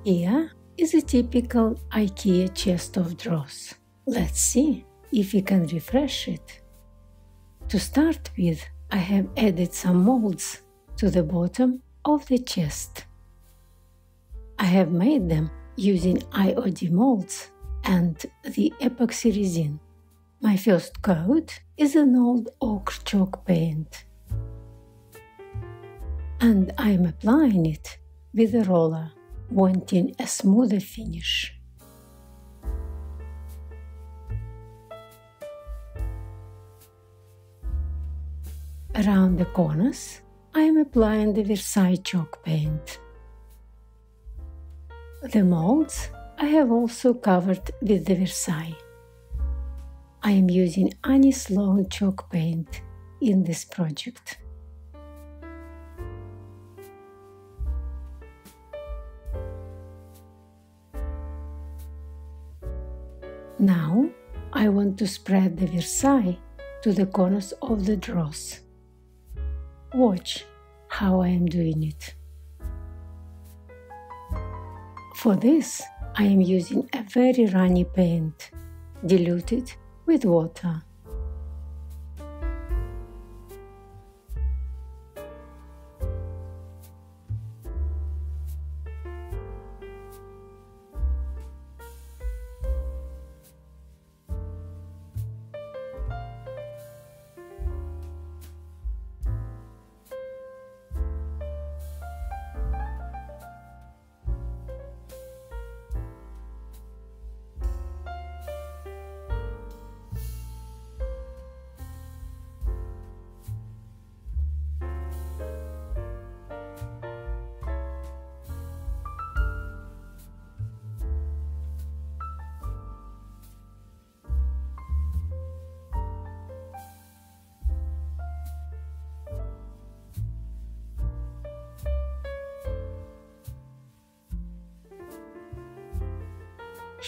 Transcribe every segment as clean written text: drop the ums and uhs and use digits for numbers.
Here is a typical IKEA chest of drawers. Let's see if we can refresh it. To start with, I have added some molds to the bottom of the chest. I have made them using IOD molds and the epoxy resin. My first coat is an old ochre chalk paint, and I am applying it with a roller, wanting a smoother finish. Around the corners, I am applying the Versailles chalk paint. The molds I have also covered with the Versailles. I am using anniesloanchalkpaint in this project. Now I want to spread the Versailles to the corners of the drawers. Watch how I am doing it. For this, I am using a very runny paint, diluted with water.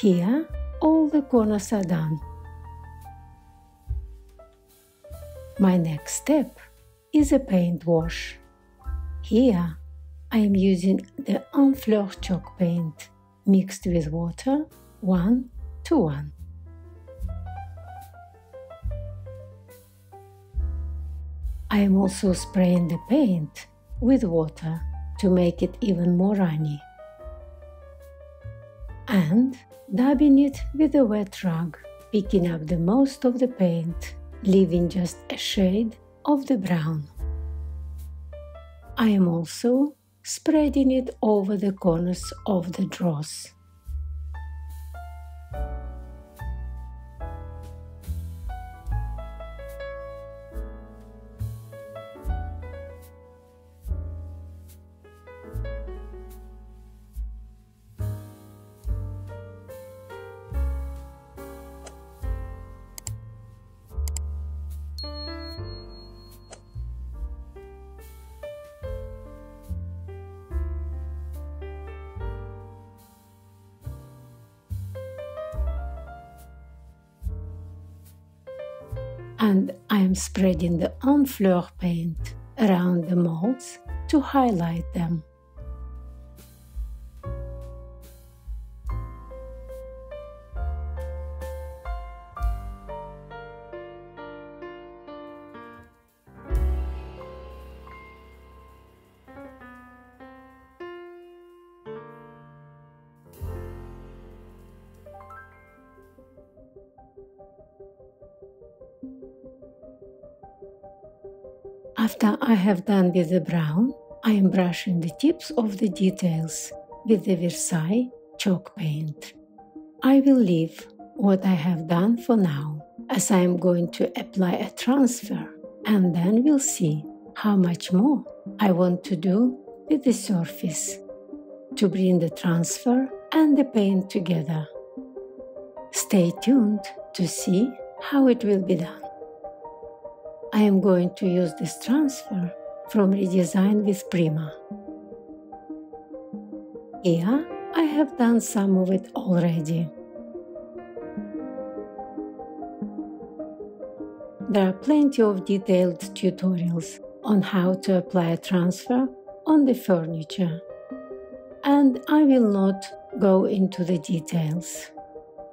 Here, all the corners are done. My next step is a paint wash. Here, I am using the Honfleur chalk paint mixed with water 1:1. I am also spraying the paint with water to make it even more runny, and dabbing it with a wet rag, picking up the most of the paint, leaving just a shade of the brown. I am also spreading it over the corners of the drawers. And I am spreading the Honfleur paint around the molds to highlight them. After I have done with the brown, I am brushing the tips of the details with the Versailles chalk paint. I will leave what I have done for now, as I am going to apply a transfer, and then we'll see how much more I want to do with the surface to bring the transfer and the paint together. Stay tuned to see how it will be done. I am going to use this transfer from Redesign with Prima. Here I have done some of it already. There are plenty of detailed tutorials on how to apply a transfer on the furniture. and I will not go into the details.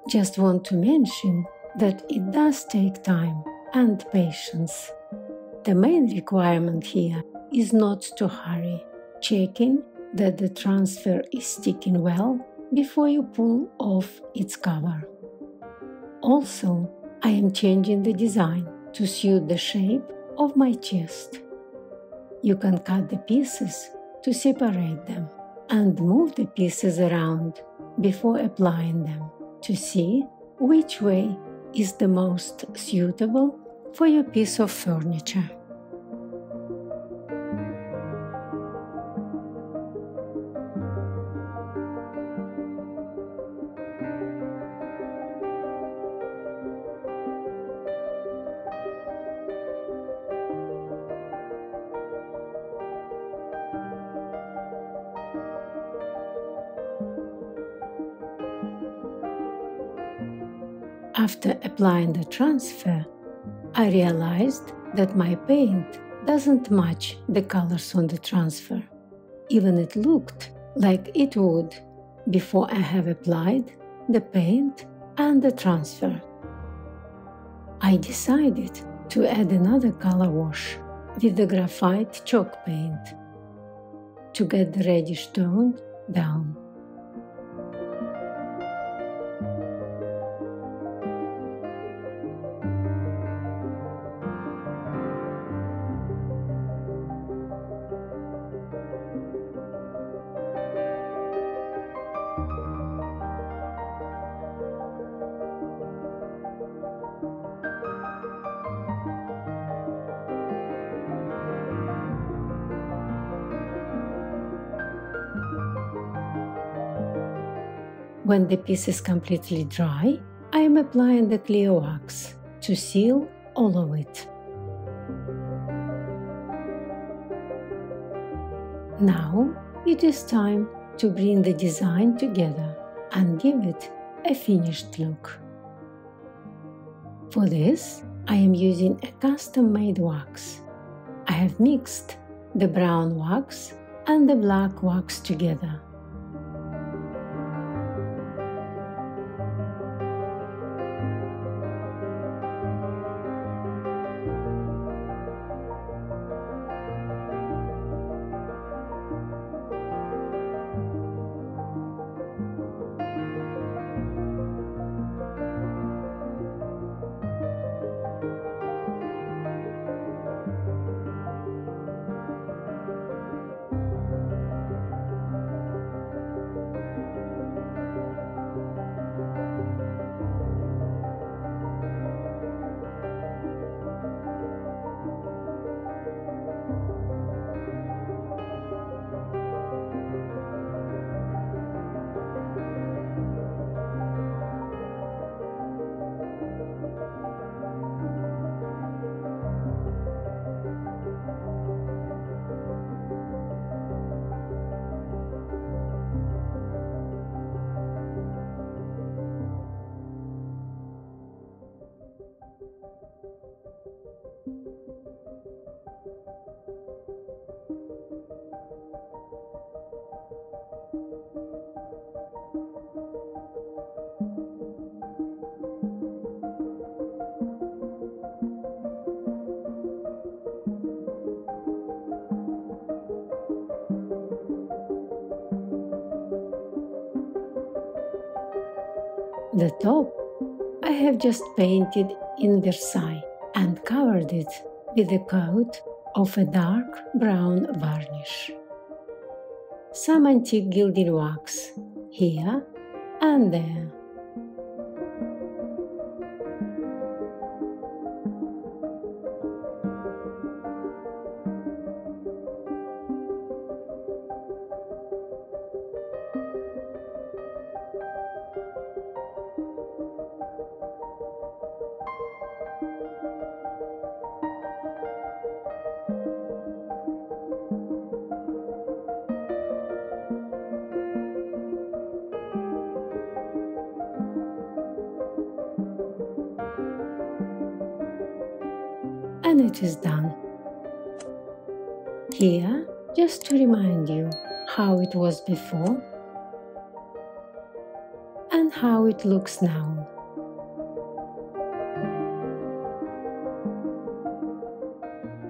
Just want to mention that it does take time and patience. The main requirement here is not to hurry, checking that the transfer is sticking well before you pull off its cover. Also, I am changing the design to suit the shape of my chest. You can cut the pieces to separate them and move the pieces around before applying them to see which way is the most suitable for your piece of furniture. After applying the transfer, I realized that my paint doesn't match the colors on the transfer. Even it looked like it would before I have applied the paint and the transfer. I decided to add another color wash with the graphite chalk paint to get the reddish tone down. When the piece is completely dry, I am applying the clear wax to seal all of it. Now it is time to bring the design together and give it a finished look. For this, I am using a custom-made wax. I have mixed the brown wax and the black wax together. The top I have just painted in Versailles and covered it with a coat of a dark brown varnish. Some antique gilding wax here and there. And it is done. Here, just to remind you how it was before and how it looks now.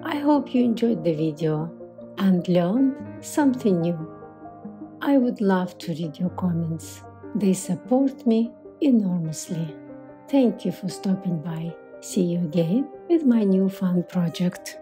I hope you enjoyed the video and learned something new. I would love to read your comments. They support me enormously. Thank you for stopping by. See you again with my new fun project.